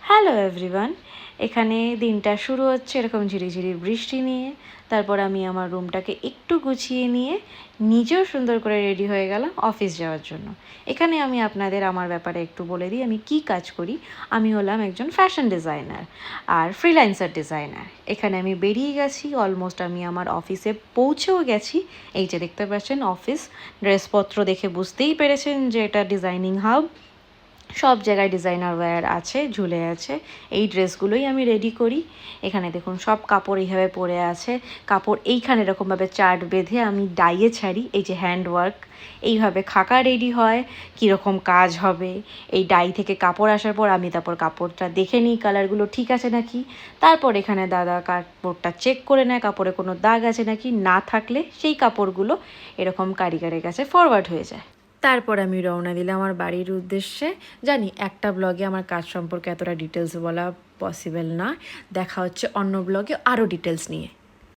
Hello everyone, এখানে দিনটা শুরু হচ্ছে এরকম ঝিরিঝিরি বৃষ্টি নিয়ে। তারপর আমি আমার রুমটাকে একটু গুছিয়ে নিয়ে নিজেও সুন্দর করে রেডি হয়ে গেলাম অফিস যাওয়ার জন্য। এখানে আমি আপনাদের আমার ব্যাপারে একটু বলে দিই আমি কি কাজ করি। আমি হলাম একজন ফ্যাশন ডিজাইনার আর ফ্রিল্যান্সার ডিজাইনার। এখানে আমি বেরিয়ে গেছি, অলমোস্ট আমি আমার অফিসে পৌঁছেও গেছি। এই যে দেখতে পাচ্ছেন অফিস, ড্রেসপত্র দেখে বুঝতেই পেরেছেন যে এটা ডিজাইনিং হাব। সব জায়গায় ডিজাইনার ওয়্যার আছে, ঝুলে আছে। এই ড্রেসগুলোই আমি রেডি করি। এখানে দেখুন সব কাপড় এইভাবে পরে আছে। কাপড় এইখানে এরকমভাবে চার্ট বেঁধে আমি ডাইয়ে ছাড়ি। এই যে হ্যান্ডওয়ার্ক, এইভাবে খাকা রেডি হয়, কীরকম কাজ হবে। এই ডাই থেকে কাপড় আসার পর আমি তারপর কাপড়টা দেখে নিই কালারগুলো ঠিক আছে নাকি। তারপর এখানে দাদা কাপড়টা চেক করে নেয় কাপড়ে কোনো দাগ আছে নাকি, না থাকলে সেই কাপড়গুলো এরকম কারিগরের কাছে ফরওয়ার্ড হয়ে যায়। তারপর আমি রওনা দিলাম আমার বাড়ির উদ্দেশ্যে। জানি একটা ব্লগে আমার কাজ সম্পর্কে এতটা ডিটেলস বলা পসিবল না, দেখা হচ্ছে অন্য ব্লগে আরও ডিটেলস নিয়ে।